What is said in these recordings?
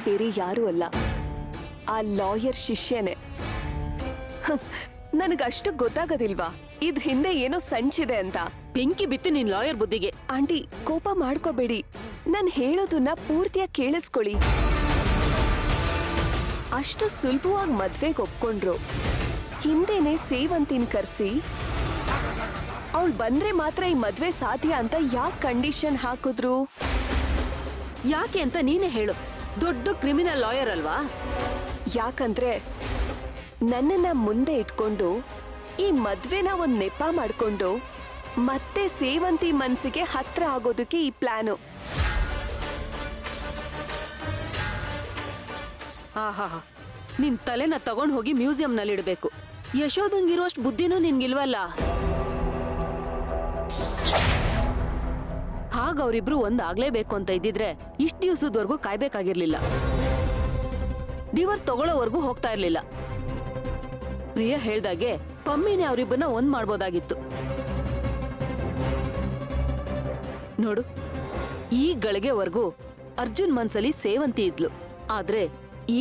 ಬೇರೆ ಯಾರೂ ಅಲ್ಲ, ಆ ಲಾಯರ್ ಶಿಷ್ಯನೇ. ನನಗಷ್ಟು ಗೊತ್ತಾಗೋದಿಲ್ವಾ ಇದ್ರ ಹಿಂದೆ ಏನೋ ಸಂಚಿದೆ ಅಂತ? ಬೆಂಕಿ ಬಿತ್ತು ನಿನ್ ಲಾಯರ್ ಬುದ್ಧಿಗೆ. ಆಂಟಿ, ಕೋಪ ಮಾಡ್ಕೋಬೇಡಿ, ನಾನ್ ಹೇಳೋದನ್ನ ಪೂರ್ತಿಯಾಗಿ ಕೇಳಿಸ್ಕೊಳ್ಳಿ. ಅಷ್ಟು ಸುಲಭವಾಗಿ ಮದ್ವೆಗೆ ಒಪ್ಕೊಂಡ್ರು. ಹಿಂದೆನೆ ಸೇವಂತಿನ್ ಕರ್ಸಿ ಅವಳು ಬಂದ್ರೆ ಮಾತ್ರ ಈ ಮದ್ವೆ ಸಾಧ್ಯ ಅಂತ ಯಾಕೆ ಕಂಡೀಷನ್ ಹಾಕಿದ್ರು? ಯಾಕೆ ಅಂತ ನೀನೇ ಹೇಳು. ದೊಡ್ಡ ಕ್ರಿಮಿನಲ್ ಲಾಯರ್ ಅಲ್ವಾ? ಯಾಕಂದ್ರೆ ನನ್ನನ್ನ ಮುಂದೆ ಇಟ್ಕೊಂಡು ಈ ಮದ್ವೆನ ಒಂದ್ ನೆಪ ಮಾಡ್ಕೊಂಡು ಮತ್ತೆ ಸೇವಂತಿ ಮನ್ಸಿಗೆ ಹತ್ರ ಆಗೋದಕ್ಕೆ ಈ ಪ್ಲಾನು. ಆಹಾ, ನಿನ್ ತಲೆನ ತಗೊಂಡ್ ಹೋಗಿ ಮ್ಯೂಸಿಯಂನಲ್ಲಿ ಇಡಬೇಕು. ಯಶೋದಂಗಿರುವಷ್ಟು ಬುದ್ಧಿನೂ ನಿನ್ಗಿಲ್ವಲ್ಲ. ಹಾಗ ಅವ್ರಿಬ್ರು ಒಂದಾಗ್ಲೇಬೇಕು ಅಂತ ಇದ್ದಿದ್ರೆ ಇಷ್ಟ ದಿವಸದವರೆಗೂ ಕಾಯ್ಬೇಕಾಗಿರ್ಲಿಲ್ಲ. ಡಿವೋರ್ಸ್ ತಗೊಳ್ಳೋವರೆಗೂ ಹೋಗ್ತಾ ಇರ್ಲಿಲ್ಲ. ಪ್ರಿಯ ಹೇಳ್ದಾಗೆ ಪಮ್ಮಿನೇ ಅವ್ರಿಬ್ಬರನ್ನ ಒಂದ್ ಮಾಡ್ಬೋದಾಗಿತ್ತು. ನೋಡು, ಈ ಗಳಿಗೆವರೆಗೂ ಅರ್ಜುನ್ ಮನ್ಸಲ್ಲಿ ಸೇವಂತಿ ಇದ್ಲು, ಆದ್ರೆ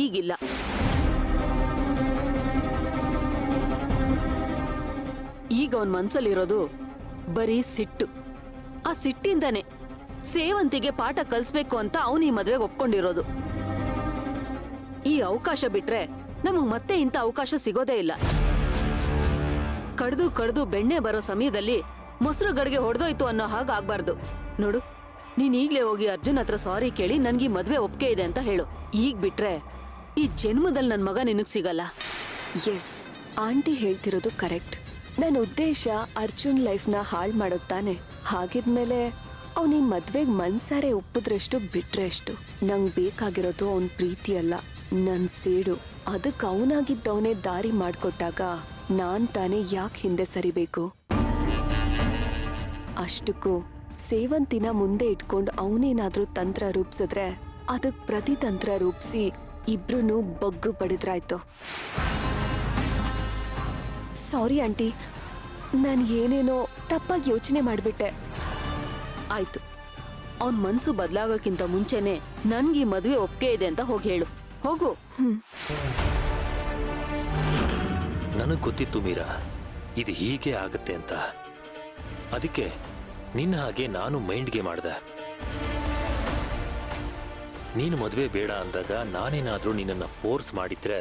ಈಗಿಲ್ಲ. ಈಗ ಅವನ್ ಮನ್ಸಲ್ಲಿರೋದು ಬರೀ ಸಿಟ್ಟು. ಆ ಸಿಟ್ಟಿಂದಾನೆ ಸೇವಂತಿಗೆ ಪಾಠ ಕಲಿಸ್ಬೇಕು ಅಂತ ಅವನು ಈ ಮದ್ವೆಗೆ ಒಪ್ಕೊಂಡಿರೋದು. ಈ ಅವಕಾಶ ಬಿಟ್ರೆ ನಮಗ್ ಮತ್ತೆ ಇಂಥ ಅವಕಾಶ ಸಿಗೋದೇ ಇಲ್ಲ. ಕಡ್ದು ಕಡ್ದು ಬೆಣ್ಣೆ ಬರೋ ಸಮಯದಲ್ಲಿ ಮೊಸರು ಗಡಿಗೆ ಹೊಡೆದೋಯ್ತು ಅನ್ನೋ ಹಾಗೆ ಆಗ್ಬಾರ್ದು. ನೋಡು, ನೀನ್ ಈಗ್ಲೇ ಹೋಗಿ ಅರ್ಜುನ್ ಹತ್ರ ಸಾರಿ ಕೇಳಿ ನನ್ಗೆ ಮದ್ವೆ ಒಪ್ಕೆ ಇದೆ ಅಂತ ಹೇಳು. ಈಗ್ ಬಿಟ್ರೆ ಈ ಜನ್ಮದಲ್ಲಿ ನನ್ ಮಗ ನಿನಗ್ ಸಿಗಲ್ಲ. ಎಸ್, ಆಂಟಿ ಹೇಳ್ತಿರೋದು ಕರೆಕ್ಟ್. ನನ್ನ ಉದ್ದೇಶ ಅರ್ಜುನ್ ಲೈಫ್ನ ಹಾಳು ಮಾಡೋದ್ ತಾನೆ. ಹಾಗಿದ್ಮೇಲೆ ಅವನ ಈ ಮದ್ವೆಗ್ ಮನ್ಸಾರೆ ಒಪ್ಪಿದ್ರೆಷ್ಟು ಬಿಟ್ರೆ ಎಷ್ಟು? ನಂಗ್ ಬೇಕಾಗಿರೋದು ಅವನ್ ಪ್ರೀತಿ ಅಲ್ಲ, ನನ್ ಸೇಡು. ಅದಕ್ಕೆ ಅವನಾಗಿದ್ದವನೇ ದಾರಿ ಮಾಡ್ಕೊಟ್ಟಾಗ ನಾನ್ ತಾನೇ ಯಾಕೆ ಹಿಂದೆ ಸರಿಬೇಕು? ಅಷ್ಟಕ್ಕೂ ಸೇವಂತಿನ ಮುಂದೆ ಇಟ್ಕೊಂಡು ಅವನೇನಾದ್ರೂ ತಂತ್ರ ರೂಪಿಸಿದ್ರೆ ಅದಕ್ ಪ್ರತಿತಂತ್ರ ರೂಪಿಸಿ ಇಬ್ರು ಬಗ್ಗು ಬಡಿದ್ರಾಯ್ತು. ಸಾರಿ ಆಂಟಿ, ನಾನು ಏನೇನೋ ತಪ್ಪಾಗಿ ಯೋಚನೆ ಮಾಡ್ಬಿಟ್ಟೆ. ಆಯ್ತು, ಅವನ್ ಮನ್ಸು ಬದಲಾಗೋಕ್ಕಿಂತ ಮುಂಚೆನೆ ನನ್ಗೆ ಈ ಮದ್ವೆ ಒಪ್ಕೆ ಇದೆ ಅಂತ ಹೋಗಿ ಹೇಳು. ಹೋಗು. ನನಗ್ ಗೊತ್ತಿತ್ತು ಮೀರಾ, ಇದು ಹೀಗೆ ಆಗತ್ತೆ ಅಂತ. ಅದಕ್ಕೆ ನಿನ್ನ ಹಾಗೆ ನಾನು ಮೈಂಡ್ಗೆ ಮಾಡ್ದೆ. ನೀನು ಮದ್ವೆ ಬೇಡ ಅಂದಾಗ ನಾನೇನಾದ್ರೂ ನಿನ್ನನ್ನ ಫೋರ್ಸ್ ಮಾಡಿದ್ರೆ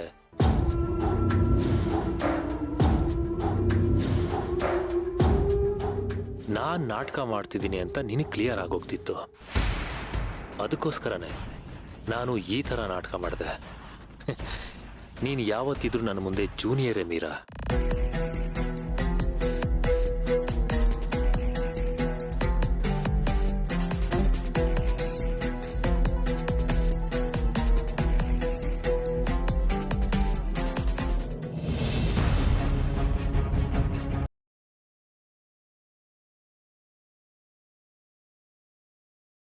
ನಾನ್ ನಾಟಕ ಮಾಡ್ತಿದ್ದೀನಿ ಅಂತ ನಿನಗೆ ಕ್ಲಿಯರ್ ಆಗೋಗ್ತಿತ್ತು. ಅದಕ್ಕೋಸ್ಕರನೇ ನಾನು ಈ ಥರ ನಾಟಕ ಮಾಡಿದೆ. ನೀನು ಯಾವತ್ತಿದ್ರೂ ನನ್ನ ಮುಂದೆ ಜೂನಿಯರೇ ಮೀರಾ.